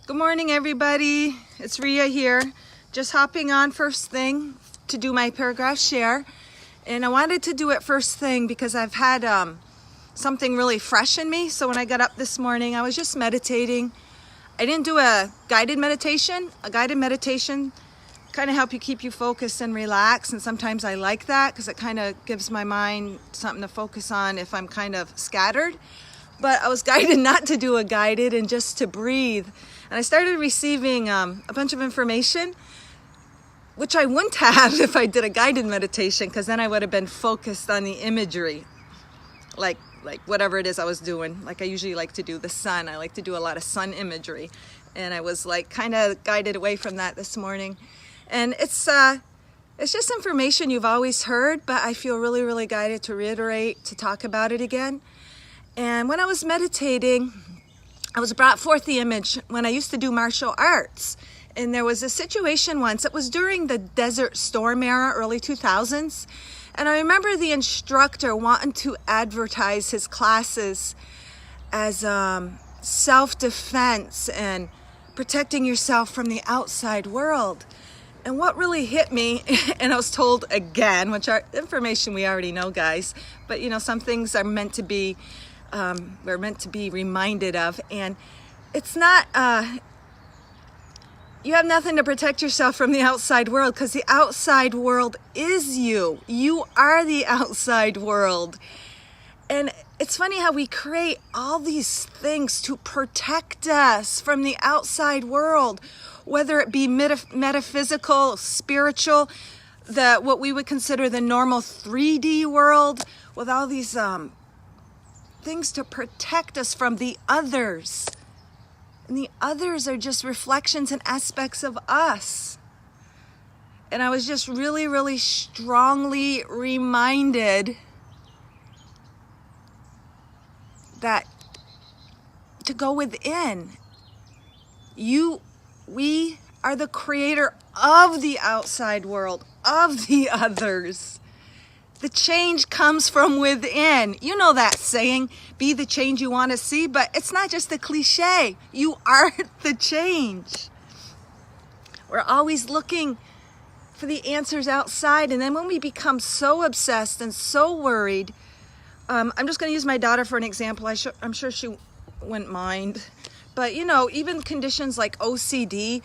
Good morning, everybody. It's Rhea here. Just hopping on first thing to do my paragraph share. And I wanted to do it first thing because I've had something really fresh in me. So when I got up this morning, I was just meditating. I didn't do a guided meditation. A guided meditation kind of help you keep you focused and relax. And sometimes I like that because it kind of gives my mind something to focus on if I'm kind of scattered. But I was guided not to do a guided and just to breathe. And I started receiving a bunch of information, which I wouldn't have if I did a guided meditation, because then I would have been focused on the imagery, like whatever it is I was doing. Like I usually like to do the sun. I like to do a lot of sun imagery. And I was like kind of guided away from that this morning. And it's just information you've always heard, but I feel really, really guided to reiterate, to talk about it again. And when I was meditating, I was brought forth the image when I used to do martial arts. And there was a situation once, it was during the Desert Storm era, early 2000s. And I remember the instructor wanting to advertise his classes as self-defense and protecting yourself from the outside world. And what really hit me, and I was told again, which are information we already know, guys, but you know, some things are meant to be we're meant to be reminded of, and it's not you have nothing to protect yourself from the outside world, because the outside world is you are the outside world. And it's funny how we create all these things to protect us from the outside world, whether it be metaphysical, spiritual, what we would consider the normal 3D world, with all these things to protect us from the others. And the others are just reflections and aspects of us. And I was just really, really strongly reminded that to go within. We are the creator of the outside world, of the others. The change comes from within. You know that saying, be the change you want to see, but it's not just a cliche. You are the change. We're always looking for the answers outside, and then when we become so obsessed and so worried, I'm just going to use my daughter for an example. I'm sure she wouldn't mind, but you know, even conditions like OCD,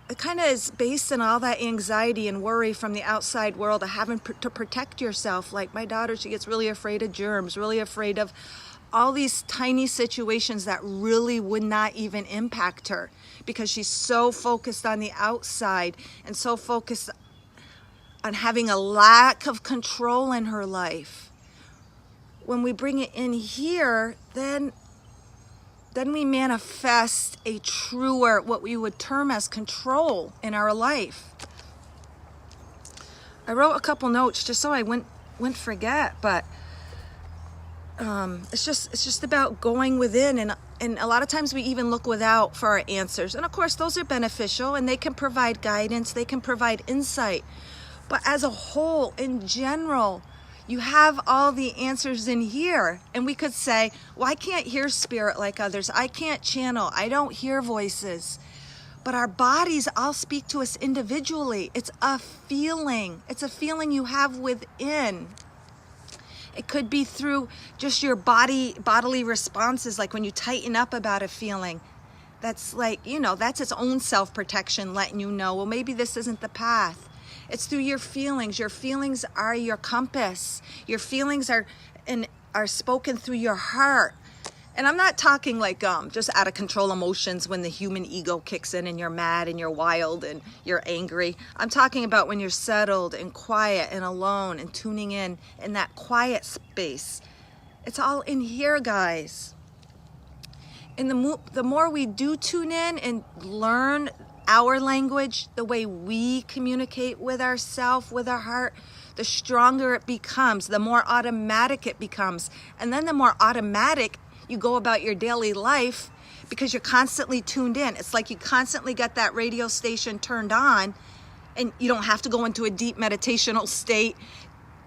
it kind of is based on all that anxiety and worry from the outside world of having to protect yourself. Like my daughter, she gets really afraid of germs, really afraid of all these tiny situations that really would not even impact her, because she's so focused on the outside and so focused on having a lack of control in her life. When we bring it in here, then we manifest a truer, what we would term as control in our life. I wrote a couple notes just so I wouldn't forget, but it's just about going within, and a lot of times we even look without for our answers. And of course, those are beneficial and they can provide guidance, they can provide insight. But as a whole, in general, you have all the answers in here. And we could say, well, I can't hear spirit like others. I can't channel. I don't hear voices. But our bodies all speak to us individually. It's a feeling. It's a feeling you have within. It could be through just your bodily responses, like when you tighten up about a feeling. That's like, you know, that's its own self-protection, letting you know, well, maybe this isn't the path. It's through your feelings. Your feelings are your compass. Your feelings are spoken through your heart. And I'm not talking like just out of control emotions when the human ego kicks in and you're mad and you're wild and you're angry. I'm talking about when you're settled and quiet and alone and tuning in that quiet space. It's all in here, guys. And the more we do tune in and learn our language, the way we communicate with ourselves, with our heart, the stronger it becomes, the more automatic it becomes. And then the more automatic you go about your daily life, because you're constantly tuned in. It's like you constantly got that radio station turned on, and you don't have to go into a deep meditational state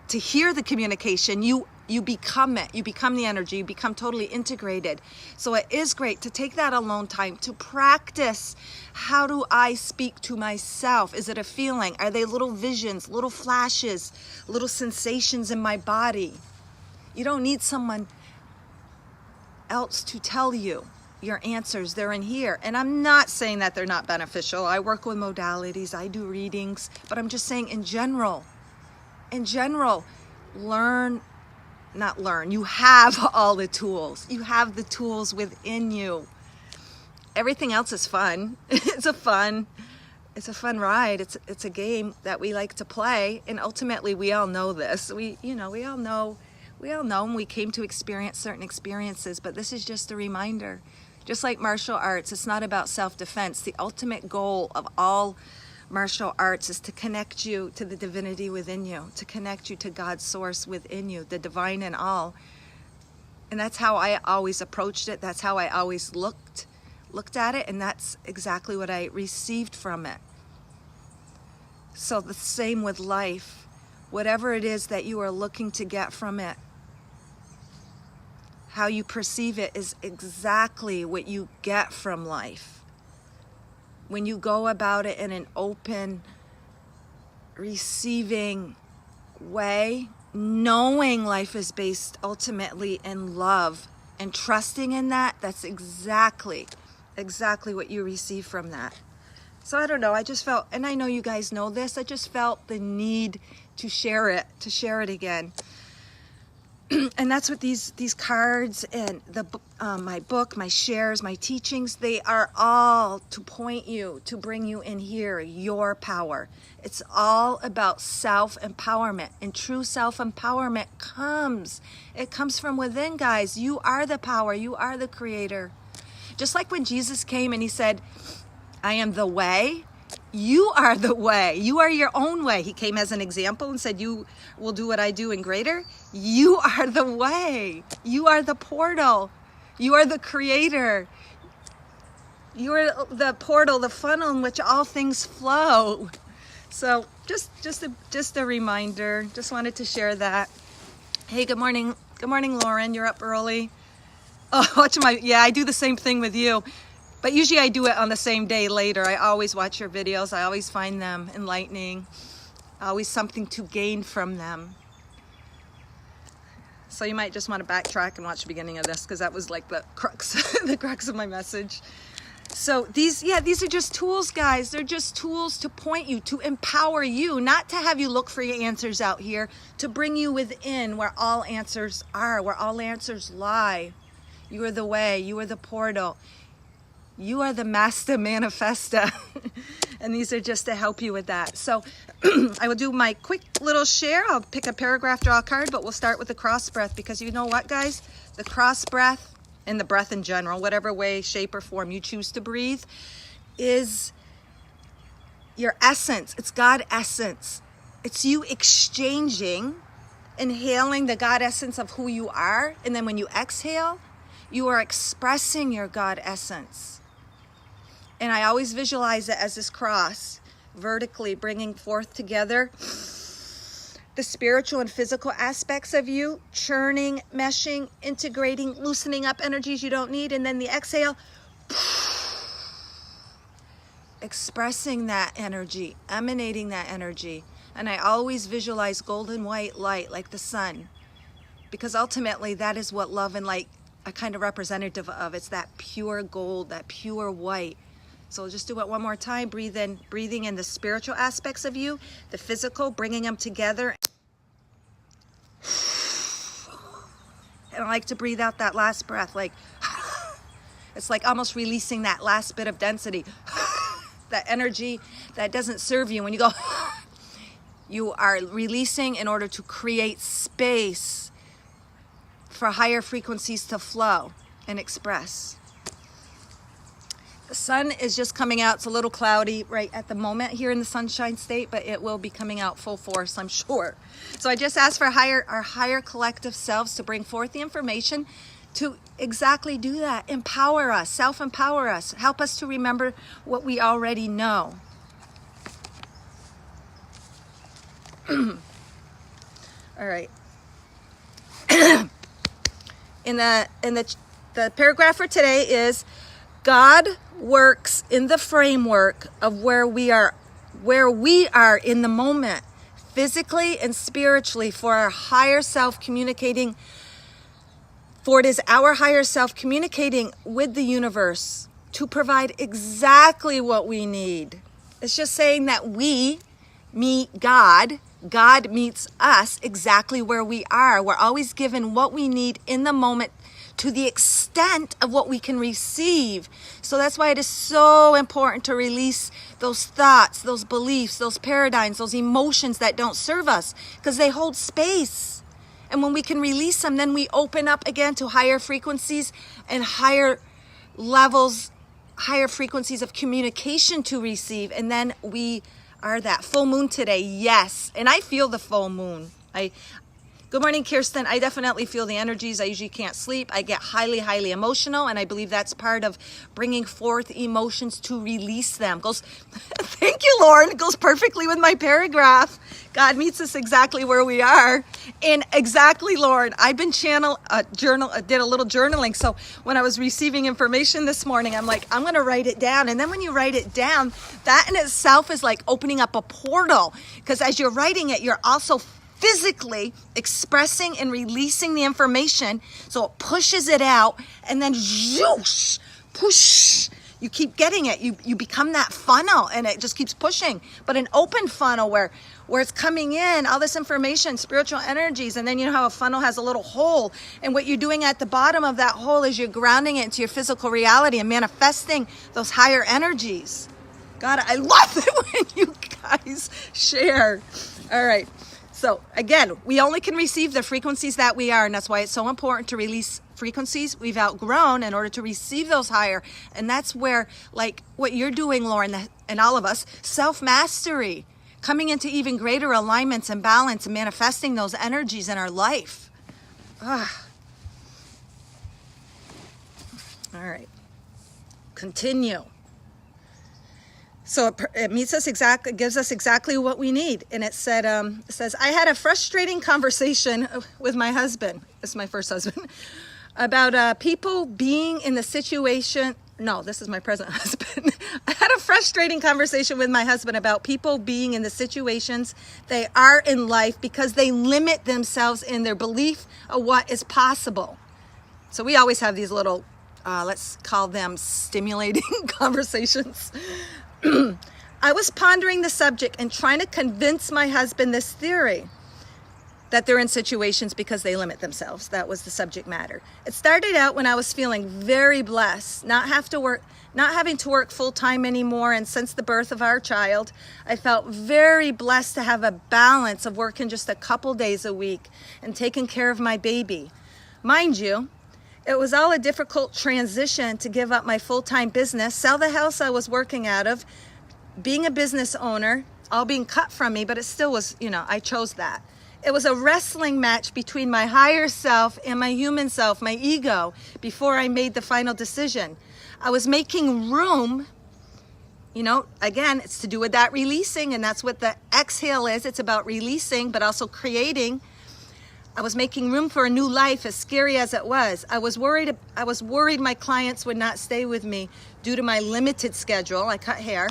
to hear the communication. You You become it. You become the energy. You become totally integrated. So it is great to take that alone time to practice. How do I speak to myself? Is it a feeling? Are they little visions, little flashes, little sensations in my body? You don't need someone else to tell you your answers. They're in here. And I'm not saying that they're not beneficial. I work with modalities. I do readings. But I'm just saying in general, you have all the tools. You have the tools within you. Everything else is fun. It's a fun ride. It's a game that we like to play, and ultimately we all know this. We all know, and we came to experience certain experiences, but this is just a reminder. Just like martial arts, it's not about self-defense. The ultimate goal of all martial arts is to connect you to the divinity within you, to connect you to God's source within you, the divine in all. And that's how I always approached it. That's how I always looked at it, and that's exactly what I received from it. So the same with life. Whatever it is that you are looking to get from it, how you perceive it is exactly what you get from life. When you go about it in an open, receiving way, knowing life is based ultimately in love and trusting in that, that's exactly what you receive from that. So I don't know, I just felt, and I know you guys know this, I just felt the need to share it again. And that's what these cards and my book, my shares, my teachings, they are all to point you, to bring you in here, your power. It's all about self-empowerment, and true self-empowerment comes from within, guys. You are the power, you are the creator. Just like when Jesus came and he said, I am the way. You are the way. You are your own way. He came as an example and said, you will do what I do and greater. You are the way. You are the portal. You are the creator. You are the portal, the funnel in which all things flow. So just a reminder. Just wanted to share that. Hey, good morning. Good morning, Lauren. You're up early. Oh, I do the same thing with you. But usually I do it on the same day later. I always watch your videos. I always find them enlightening. Always something to gain from them. So you might just want to backtrack and watch the beginning of this, because that was like the crux of my message. So these are just tools, guys. They're just tools to point you, to empower you, not to have you look for your answers out here, to bring you within where all answers are, where all answers lie. You are the way. You are the portal. You are the master manifesta. And these are just to help you with that. So I will do my quick little share. I'll pick a paragraph, draw a card, but we'll start with the cross breath, because you know what, guys? The cross breath, and the breath in general, whatever way, shape, or form you choose to breathe, is your essence. It's God essence. It's you exchanging, inhaling the God essence of who you are. And then when you exhale, you are expressing your God essence. And I always visualize it as this cross, vertically bringing forth together the spiritual and physical aspects of you, churning, meshing, integrating, loosening up energies you don't need. And then the exhale, expressing that energy, emanating that energy. And I always visualize golden white light like the sun, because ultimately that is what love and light are kind of representative of. It's that pure gold, that pure white. So we'll just do it one more time. Breathing in the spiritual aspects of you, the physical, bringing them together. And I like to breathe out that last breath, like it's like almost releasing that last bit of density, that energy that doesn't serve you. When you go, you are releasing in order to create space for higher frequencies to flow and express. The sun is just coming out. It's a little cloudy right at the moment here in the Sunshine State, but it will be coming out full force, I'm sure. So I just asked for our higher collective selves to bring forth the information to exactly do that. Empower us, self-empower us, help us to remember what we already know. All right. in the paragraph for today is, God works in the framework of where we are in the moment, physically and spiritually, for our higher self communicating. For it is our higher self communicating with the universe to provide exactly what we need. It's just saying that we meet God. God meets us exactly where we are. We're always given what we need in the moment to the extent of what we can receive. So that's why it is so important to release those thoughts, those beliefs, those paradigms, those emotions that don't serve us, because they hold space. And when we can release them, then we open up again to higher frequencies and higher levels, higher frequencies of communication to receive. And then we are that. Full moon today, yes. And I feel the full moon. Good morning, Kirsten. I definitely feel the energies. I usually can't sleep. I get highly, highly emotional, and I believe that's part of bringing forth emotions to release them. Thank you, Lauren. It goes perfectly with my paragraph. God meets us exactly where we are. And exactly, Lauren, I've been did a little journaling. So when I was receiving information this morning, I'm like, I'm going to write it down. And then when you write it down, that in itself is like opening up a portal. Because as you're writing it, you're also physically expressing and releasing the information, so it pushes it out, and then zhoosh, push, you keep getting it. You become that funnel, and it just keeps pushing. But an open funnel where it's coming in, all this information, spiritual energies, and then you know how a funnel has a little hole, and what you're doing at the bottom of that hole is you're grounding it into your physical reality and manifesting those higher energies. God, I love it when you guys share. All right. So again, we only can receive the frequencies that we are, and that's why it's so important to release frequencies we've outgrown in order to receive those higher. And that's where, like what you're doing, Lauren, and all of us, self-mastery, coming into even greater alignments and balance and manifesting those energies in our life. All right, continue. So it meets us exactly, gives us exactly what we need. And it says, I had a frustrating conversation with my husband. This is my first husband. About people being in the situation. No, this is my present husband. I had a frustrating conversation with my husband about people being in the situations they are in life because they limit themselves in their belief of what is possible. So we always have these little, let's call them stimulating conversations. I was pondering the subject and trying to convince my husband this theory that they're in situations because they limit themselves. That was the subject matter. It started out when I was feeling very blessed, not having to work full time anymore. And since the birth of our child, I felt very blessed to have a balance of working just a couple days a week and taking care of my baby. Mind you, it was all a difficult transition to give up my full-time business, sell the house I was working out of, being a business owner, all being cut from me, but it still was, I chose that. It was a wrestling match between my higher self and my human self, my ego, before I made the final decision. I was making room, again, it's to do with that releasing, and that's what the exhale is. It's about releasing, but also creating. I was making room for a new life, as scary as it was. I was worried my clients would not stay with me due to my limited schedule. I cut hair.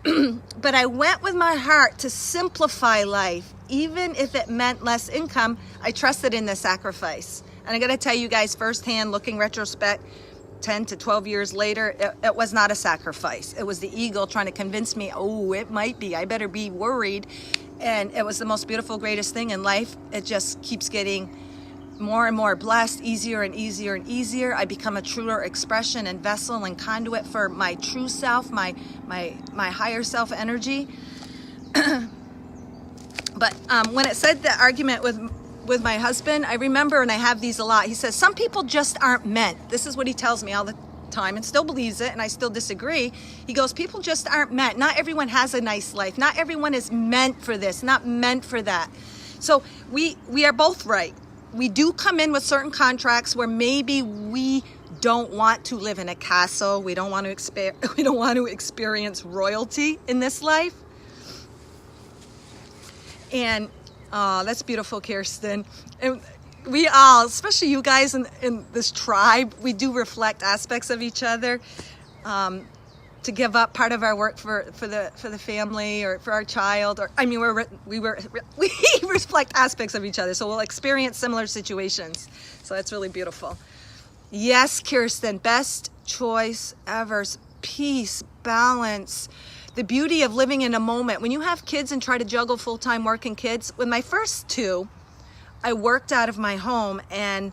But I went with my heart to simplify life. Even if it meant less income, I trusted in the sacrifice. And I got to tell you guys firsthand, looking retrospect, 10 to 12 years later, it was not a sacrifice. It was the ego trying to convince me, oh, it might be. I better be worried. And it was the most beautiful, greatest thing in life. It just keeps getting more and more blessed, easier and easier and easier. I become a truer expression and vessel and conduit for my true self, my higher self energy. But when it said the argument with my husband, I remember, and I have these a lot. He says, some people just aren't meant. This is what he tells me all the time, and still believes it, and I still disagree. He goes, people just aren't meant. Not everyone has a nice life. Not everyone is meant for this, not meant for that. So we are both right. We do come in with certain contracts where maybe we don't want to live in a castle. We don't want to experience royalty in this life. And that's beautiful, Kirsten. And we all, especially you guys in this tribe, we do reflect aspects of each other. To give up part of our work for the family or for our child, or I mean we reflect aspects of each other, so we'll experience similar situations. So it's really beautiful. Yes, Kirsten, best choice ever. Peace, balance, the beauty of living in a moment. When you have kids and try to juggle full-time work and kids, with my first two, I worked out of my home, and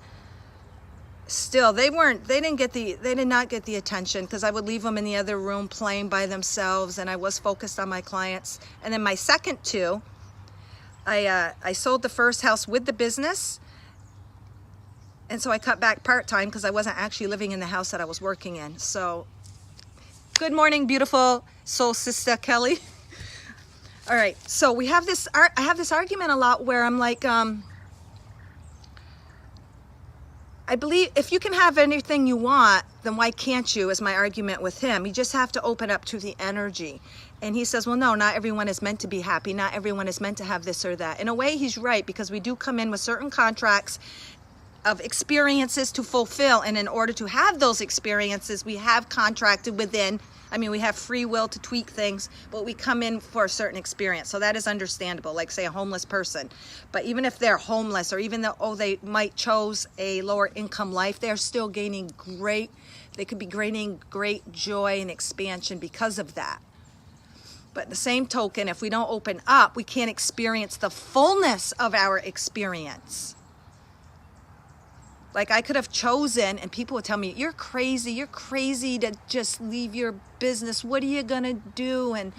still they did not get the attention, because I would leave them in the other room playing by themselves, and I was focused on my clients. And then my second two, I sold the first house with the business, and so I cut back part-time because I wasn't actually living in the house that I was working in. So good morning, beautiful soul sister Kelly. All right, so I have this argument a lot where I'm like, I believe if you can have anything you want, then why can't you, is my argument with him. You just have to open up to the energy. And he says, well, no, not everyone is meant to be happy. Not everyone is meant to have this or that. In a way, he's right, because we do come in with certain contracts of experiences to fulfill. And in order to have those experiences, we have contracted within. I mean, we have free will to tweak things, but we come in for a certain experience. So that is understandable, like say a homeless person. But even if they're homeless, or even though they might chose a lower income life, they're still gaining they could be gaining great joy and expansion because of that. But the same token, if we don't open up, we can't experience the fullness of our experience. Like I could have chosen, and people would tell me, you're crazy to just leave your business. What are you gonna do? And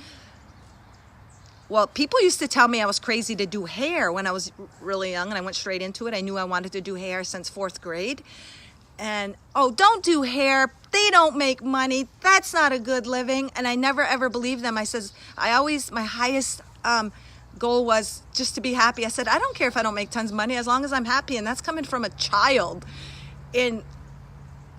well, people used to tell me I was crazy to do hair when I was really young, and I went straight into it. I knew I wanted to do hair since 4th grade. And, oh, don't do hair. They don't make money. That's not a good living. And I never ever believed them. I says, my highest goal was just to be happy. I said, I don't care if I don't make tons of money as long as I'm happy. And that's coming from a child. And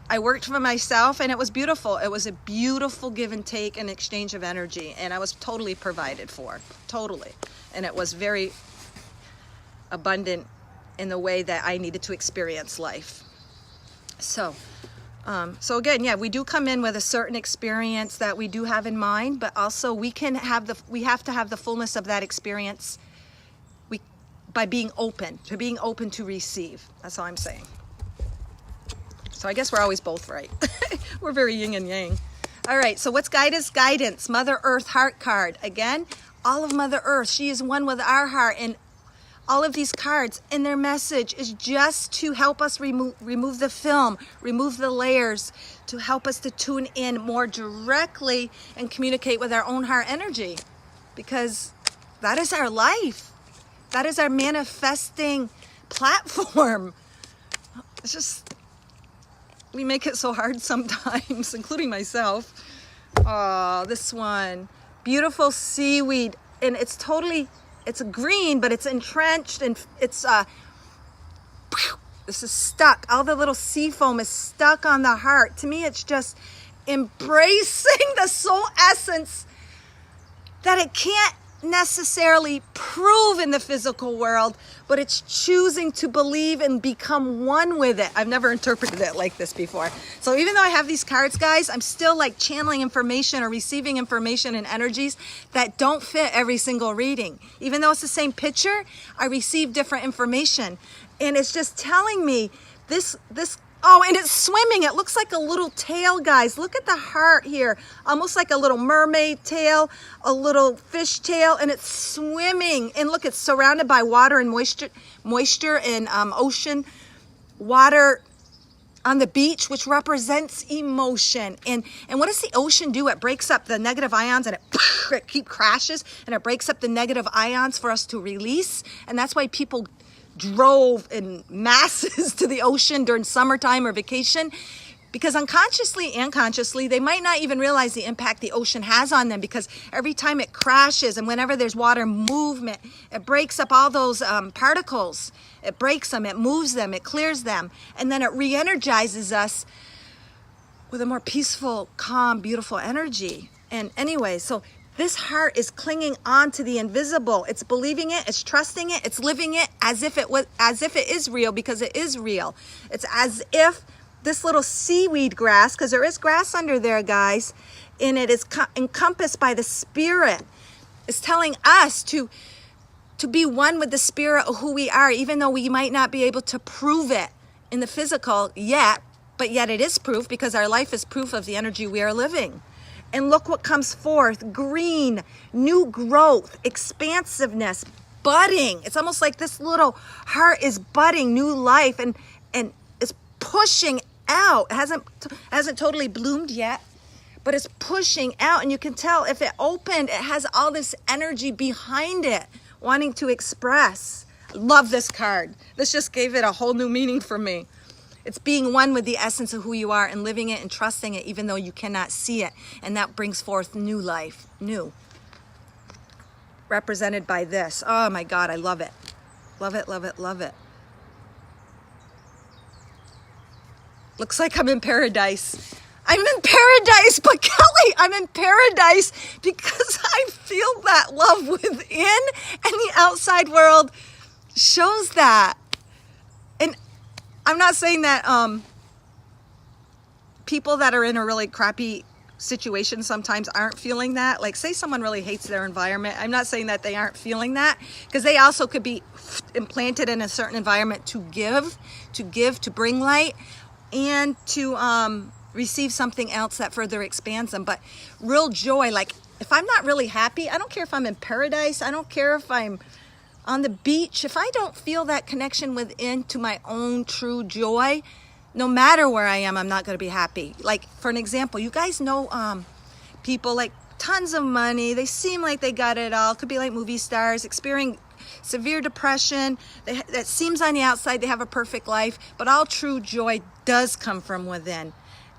I worked for myself, and it was beautiful. It was a beautiful give and take and exchange of energy. And I was totally provided for, totally. And it was very abundant in the way that I needed to experience life. So again, yeah, we do come in with a certain experience that we do have in mind, but also we have to have the fullness of that experience by being open to receive. That's all I'm saying. So I guess we're always both right. We're very yin and yang. All right, so what's guidance? Mother Earth heart card. Again, all of Mother Earth, she is one with our heart, and all of these cards and their message is just to help us remove the film, remove the layers, to help us to tune in more directly and communicate with our own heart energy, because that is our life. That is our manifesting platform. It's just, we make it so hard sometimes, including myself. Oh, this one, beautiful seaweed, and it's green, but it's entrenched, and this is stuck. All the little sea foam is stuck on the heart. To me, it's just embracing the soul essence that it can't necessarily prove in the physical world, but it's choosing to believe and become one with it. I've never interpreted it like this before. So even though I have these cards, guys, I'm still like channeling information or receiving information and energies that don't fit every single reading. Even though it's the same picture, I receive different information. And it's just telling me this, oh, and it's swimming. It looks like a little tail, guys. Look at the heart here. Almost like a little mermaid tail, a little fish tail, and it's swimming. And look, it's surrounded by water and moisture and ocean water on the beach, which represents emotion. And what does the ocean do? It breaks up the negative ions, and it keep crashes, and it breaks up the negative ions for us to release. And that's why people drove in masses to the ocean during summertime or vacation, because unconsciously and consciously, they might not even realize the impact the ocean has on them, because every time it crashes and whenever there's water movement, it breaks up all those particles. It breaks them, it moves them, it clears them, and then it re-energizes us with a more peaceful, calm, beautiful energy. And anyway, so This heart is clinging on to the invisible. It's believing it, it's trusting it, it's living it as if it is real, because it is real. It's as if this little seaweed grass, because there is grass under there, guys, and it is encompassed by the Spirit, is telling us to be one with the Spirit of who we are, even though we might not be able to prove it in the physical yet, but yet it is proof, because our life is proof of the energy we are living. And look what comes forth: green, new growth, expansiveness, budding. It's almost like this little heart is budding new life and is pushing out. It hasn't totally bloomed yet, but it's pushing out. And you can tell if it opened, it has all this energy behind it, wanting to express. Love this card. This just gave it a whole new meaning for me. It's being one with the essence of who you are and living it and trusting it, even though you cannot see it. And that brings forth new life, new. Represented by this. Oh my God, I love it. Love it, love it, love it. Looks like I'm in paradise. I'm in paradise, but Kelly, I'm in paradise because I feel that love within, and the outside world shows that. And I'm not saying that people that are in a really crappy situation sometimes aren't feeling that. Like, say someone really hates their environment. I'm not saying that they aren't feeling that, because they also could be implanted in a certain environment to give, to bring light, and to receive something else that further expands them. But real joy, like if I'm not really happy, I don't care if I'm in paradise, I don't care if I'm on the beach, if I don't feel that connection within to my own true joy, no matter where I am, I'm not going to be happy. Like, for an example, you guys know people like tons of money, they seem like they got it all, could be like movie stars, experiencing severe depression, that seems on the outside they have a perfect life, but all true joy does come from within.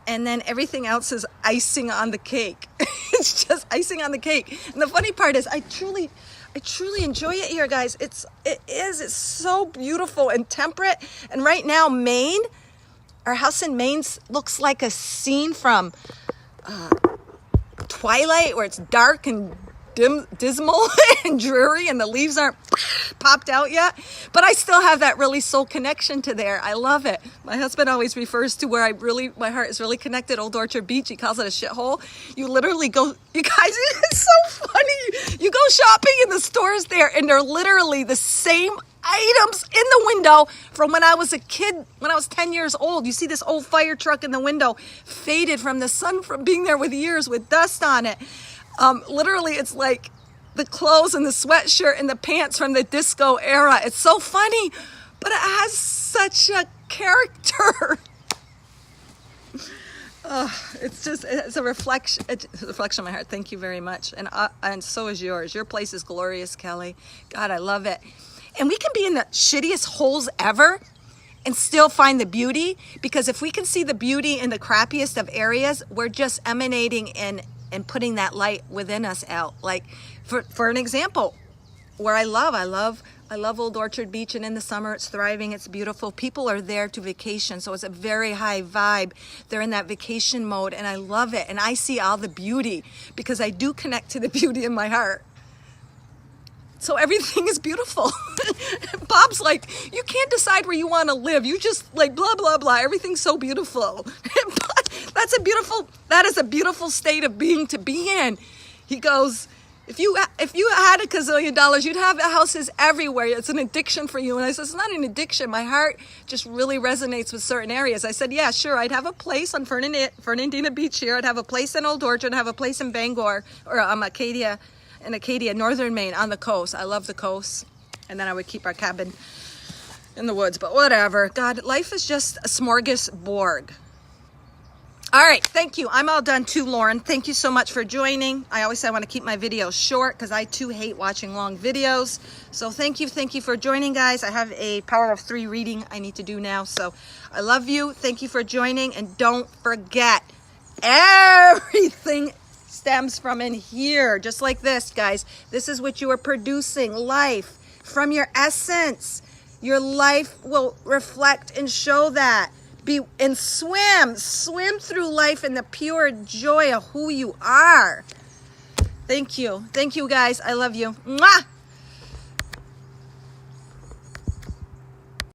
And then everything else is icing on the cake. It's just icing on the cake. And the funny part is I truly enjoy it here, guys. It's so beautiful and temperate. And right now, Maine, our house in Maine looks like a scene from Twilight, where it's dark and dismal and dreary and the leaves aren't popped out yet, but I still have that really soul connection to there. I love it. My husband always refers to where my heart is really connected, Old Orchard Beach. He calls it a shithole. You literally go, you guys, it's so funny. You go shopping in the stores there and they're literally the same items in the window from when I was a kid, when I was 10 years old. You see this old fire truck in the window, faded from the sun, from being there with years, with dust on it. Literally, it's like the clothes and the sweatshirt and the pants from the disco era. It's so funny, but it has such a character. It's a reflection. It's a reflection of my heart. Thank you very much. And so is yours. Your place is glorious, Kelly. God, I love it. And we can be in the shittiest holes ever and still find the beauty, because if we can see the beauty in the crappiest of areas, we're just emanating and putting that light within us out. Like, for an example, where I love Old Orchard Beach, and in the summer it's thriving, it's beautiful. People are there to vacation, so it's a very high vibe. They're in that vacation mode, and I love it. And I see all the beauty because I do connect to the beauty in my heart. So everything is beautiful. Bob's like, you can't decide where you want to live. You just like blah, blah, blah. Everything's so beautiful. That is a beautiful state of being to be in. He goes, if you had $1 gazillion, you'd have houses everywhere. It's an addiction for you. And I said, it's not an addiction. My heart just really resonates with certain areas. I said, yeah, sure. I'd have a place on Fernandina Beach here. I'd have a place in Old Orchard. I'd have a place in Bangor, or Acadia, northern Maine, on the coast. I love the coast. And then I would keep our cabin in the woods, but whatever. God, life is just a smorgasbord. All right, thank you. I'm all done too, Lauren. Thank you so much for joining. I always say I want to keep my videos short because I too hate watching long videos. So thank you for joining, guys. I have a Power of 3 reading I need to do now. So I love you. Thank you for joining. And don't forget, everything stems from in here, just like this, guys. This is what you are producing, life from your essence. Your life will reflect and show that. Swim through life in the pure joy of who you are. Thank you. Thank you, guys. I love you. Mwah!